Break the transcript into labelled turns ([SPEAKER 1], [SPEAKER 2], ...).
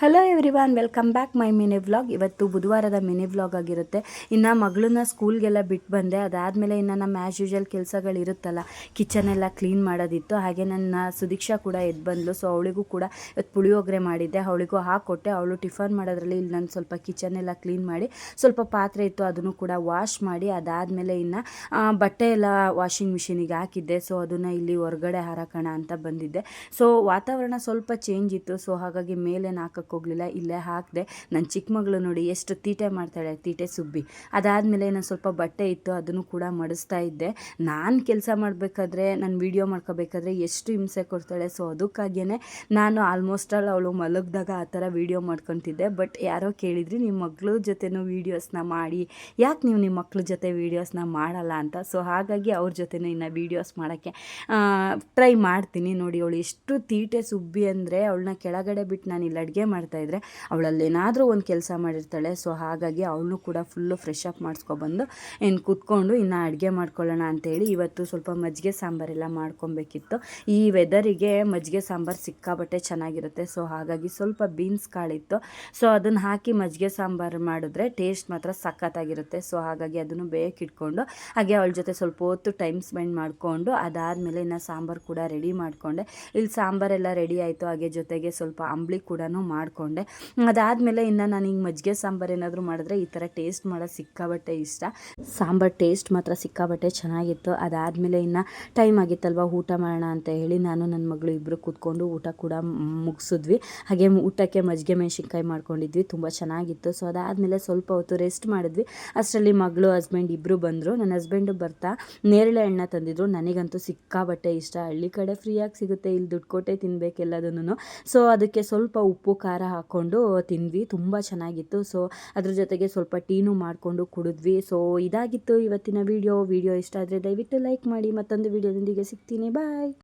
[SPEAKER 1] Hello everyone, welcome back my mini vlog. ಇವತ್ತು ಬುಧವಾರದ mini vlog ಆಗಿರುತ್ತೆ. ಇನ್ನು ಮಗಳನ್ನ ಸ್ಕೂಲ್ಗೆಲ್ಲ ಬಿಟ್ಟು ಬಂದೆ. ಅದಾದಮೇಲೆ ಇನ್ನು ನಮ್ಮ ಆ್ಯಸ್ ಯೂಶುವಲ್ ಕೆಲಸಗಳಿರುತ್ತಲ್ಲ, ಕಿಚನೆಲ್ಲ ಕ್ಲೀನ್ ಮಾಡೋದಿತ್ತು. ಹಾಗೆ ನನ್ನ ಸುದೀಕ್ಷಾ ಕೂಡ ಎದ್ದು ಬಂದಳು. ಸೊ ಅವಳಿಗೂ ಕೂಡ ಇವತ್ತು ಪುಳಿಯೋಗರೆ ಮಾಡಿದ್ದೆ, ಅವಳಿಗೂ ಹಾಕ್ಕೊಟ್ಟೆ. ಅವಳು ಟಿಫನ್ ಮಾಡೋದ್ರಲ್ಲಿ ಇಲ್ಲಿ ನಾನು ಸ್ವಲ್ಪ ಕಿಚನೆಲ್ಲ ಕ್ಲೀನ್ ಮಾಡಿ, ಸ್ವಲ್ಪ ಪಾತ್ರೆ ಇತ್ತು ಅದನ್ನು ಕೂಡ ವಾಶ್ ಮಾಡಿ, ಅದಾದಮೇಲೆ ಇನ್ನು ಬಟ್ಟೆ ಎಲ್ಲ ವಾಷಿಂಗ್ ಮಿಷಿನಿಗೆ ಹಾಕಿದ್ದೆ. ಸೊ ಅದನ್ನು ಇಲ್ಲಿ ಹೊರಗಡೆ ಹಾರಾಕೋಣ ಅಂತ ಬಂದಿದ್ದೆ. ಸೊ ವಾತಾವರಣ ಸ್ವಲ್ಪ ಚೇಂಜ್ ಇತ್ತು. ಸೊ ಹಾಗಾಗಿ ಮೇಲೆ ಹಾಕಕ್ಕೆ ಹೋಗಲಿಲ್ಲ, ಇಲ್ಲೇ ಹಾಕಿದೆ. ನನ್ನ ಚಿಕ್ಕ ಮಗಳು ನೋಡಿ ಎಷ್ಟು ತೀಟೆ ಮಾಡ್ತಾಳೆ, ತೀಟೆ ಸುಬ್ಬಿ. ಅದಾದಮೇಲೆ ನಾನು ಸ್ವಲ್ಪ ಬಟ್ಟೆ ಇತ್ತು ಅದನ್ನು ಕೂಡ ಮಡಿಸ್ತಾ ಇದ್ದೆ. ನಾನು ಕೆಲಸ ಮಾಡಬೇಕಾದ್ರೆ, ನಾನು ವೀಡಿಯೋ ಮಾಡ್ಕೋಬೇಕಾದ್ರೆ ಎಷ್ಟು ಹಿಂಸೆ ಕೊಡ್ತಾಳೆ. ಸೊ ಅದಕ್ಕಾಗಿಯೇ ನಾನು ಆಲ್ಮೋಸ್ಟ್ ಆಲ್ ಅವಳು ಮಲಗಿದಾಗ ಆ ಥರ ವೀಡಿಯೋ ಮಾಡ್ಕೊತಿದ್ದೆ. ಬಟ್ ಯಾರೋ ಕೇಳಿದ್ರಿ, ನಿಮ್ಮ ಮಗಳ ಜೊತೆನೂ ವೀಡಿಯೋಸ್ನ ಮಾಡಿ, ಯಾಕೆ ನೀವು ನಿಮ್ಮ ಮಕ್ಳ ಜೊತೆ ವೀಡಿಯೋಸ್ನ ಮಾಡಲ್ಲ ಅಂತ. ಸೊ ಹಾಗಾಗಿ ಅವ್ರ ಜೊತೆನೂ ಇನ್ನು ವೀಡಿಯೋಸ್ ಮಾಡೋಕ್ಕೆ ಟ್ರೈ ಮಾಡ್ತೀನಿ. ನೋಡಿ ಅವಳು ಎಷ್ಟು ತೀಟೆ ಸುಬ್ಬಿ ಅಂದರೆ, ಅವಳನ್ನ ಕೆಳಗಡೆ ಬಿಟ್ಟು ನಾನು ಇಲ್ಲಿ ಅಡುಗೆ ಮಾಡ್ತಾಯಿದ್ರೆ ಅವಳಲ್ಲೇನಾದರೂ ಒಂದು ಕೆಲಸ ಮಾಡಿರ್ತಾಳೆ. ಸೊ ಹಾಗಾಗಿ ಅವಳನ್ನು ಕೂಡ ಫುಲ್ಲು ಫ್ರೆಶ್ ಅಪ್ ಮಾಡಿಸ್ಕೊಬಂದು ಕೂತ್ಕೊಂಡು ಇನ್ನು ಅಡುಗೆ ಮಾಡ್ಕೊಳ್ಳೋಣ ಅಂತೇಳಿ ಇವತ್ತು ಸ್ವಲ್ಪ ಮಜ್ಜಿಗೆ ಸಾಂಬಾರೆಲ್ಲ ಮಾಡ್ಕೊಬೇಕಿತ್ತು. ಈ ವೆದರಿಗೆ ಮಜ್ಜಿಗೆ ಸಾಂಬಾರು ಸಿಕ್ಕಾಬಟ್ಟೆ ಚೆನ್ನಾಗಿರುತ್ತೆ. ಸೊ ಹಾಗಾಗಿ ಸ್ವಲ್ಪ ಬೀನ್ಸ್ ಕಾಳಿತ್ತು. ಸೊ ಅದನ್ನು ಹಾಕಿ ಮಜ್ಜಿಗೆ ಸಾಂಬಾರು ಮಾಡಿದ್ರೆ ಟೇಸ್ಟ್ ಮಾತ್ರ ಸಖತ್ತಾಗಿರುತ್ತೆ. ಸೊ ಹಾಗಾಗಿ ಅದನ್ನು ಬೇಯಕ್ಕಿಟ್ಕೊಂಡು ಹಾಗೆ ಅವಳ ಜೊತೆ ಸ್ವಲ್ಪ ಹೊತ್ತು ಟೈಮ್ ಸ್ಪೆಂಡ್ ಮಾಡಿಕೊಂಡು, ಅದಾದಮೇಲೆ ಇನ್ನು ಸಾಂಬಾರು ಕೂಡ ರೆಡಿ ಮಾಡಿಕೊಂಡೆ. ಇಲ್ಲಿ ಸಾಂಬಾರೆಲ್ಲ ರೆಡಿ ಆಯಿತು. ಹಾಗೆ ಜೊತೆಗೆ ಸ್ವಲ್ಪ ಅಂಬ್ಲಿ ಕೂಡ ಮಾಡಿಕೊಂಡೆ. ಅದಾದಮೇಲೆ ಇನ್ನು ನಾನು ಹಿಂಗೆ ಮಜ್ಜಿಗೆ ಸಾಂಬಾರು ಏನಾದರೂ ಮಾಡಿದ್ರೆ ಈ ಥರ ಟೇಸ್ಟ್ ಮಾಡೋದು ಸಿಕ್ಕಾಬಟ್ಟೆ ಇಷ್ಟ. ಸಾಂಬಾರು ಟೇಸ್ಟ್ ಮಾತ್ರ ಸಿಕ್ಕಾಬಟ್ಟೆ ಚೆನ್ನಾಗಿತ್ತು. ಅದಾದಮೇಲೆ ಇನ್ನು ಟೈಮ್ ಆಗಿತ್ತಲ್ವ, ಊಟ ಮಾಡೋಣ ಅಂತ ಹೇಳಿ ನಾನು ನನ್ನ ಮಗಳು ಇಬ್ಬರು ಕೂತ್ಕೊಂಡು ಊಟ ಕೂಡ ಮುಗಿಸಿದ್ವಿ. ಹಾಗೆ ಊಟಕ್ಕೆ ಮಜ್ಜಿಗೆ ಮೆಣಸಿನ್ಕಾಯಿ ಮಾಡ್ಕೊಂಡಿದ್ವಿ, ತುಂಬ ಚೆನ್ನಾಗಿತ್ತು. ಸೊ ಅದಾದಮೇಲೆ ಸ್ವಲ್ಪ ಹೊತ್ತು ರೆಸ್ಟ್ ಮಾಡಿದ್ವಿ. ಅಷ್ಟರಲ್ಲಿ ಮಗಳು ಹಸ್ಬೆಂಡ್ ಇಬ್ಬರು ಬಂದರು. ನನ್ನ ಹಸ್ಬೆಂಡು ಬರ್ತಾ ನೇರಳೆ ಹಣ್ಣು ತಂದಿದ್ರು. ನನಗಂತೂ ಸಿಕ್ಕಾಬಟ್ಟೆ ಇಷ್ಟ. ಹಳ್ಳಿ ಕಡೆ ಫ್ರೀಯಾಗಿ ಸಿಗುತ್ತೆ, ಇಲ್ಲಿ ದುಡ್ಡು ಕೊಟ್ಟೆ ತಿನ್ನಬೇಕೆಲ್ಲದನ್ನು. ಸೊ ಅದಕ್ಕೆ ಸ್ವಲ್ಪ ಉಪ್ಪು ಖಾರ ಹಾಕ್ಕೊಂಡು ತಿಂದ್ವಿ, ತುಂಬ ಚೆನ್ನಾಗಿತ್ತು. ಸೊ ಅದ್ರ ಜೊತೆಗೆ ಸ್ವಲ್ಪ ಟೀನೂ ಮಾಡಿಕೊಂಡು ಕುಡಿದ್ವಿ. ಸೊ ಇದಾಗಿತ್ತು ಇವತ್ತಿನ ವಿಡಿಯೋ ಇಷ್ಟ ಆದರೆ ದಯವಿಟ್ಟು ಲೈಕ್ ಮಾಡಿ. ಮತ್ತೊಂದು ವಿಡಿಯೋದೊಂದಿಗೆ ಸಿಗ್ತೀನಿ. ಬಾಯ್.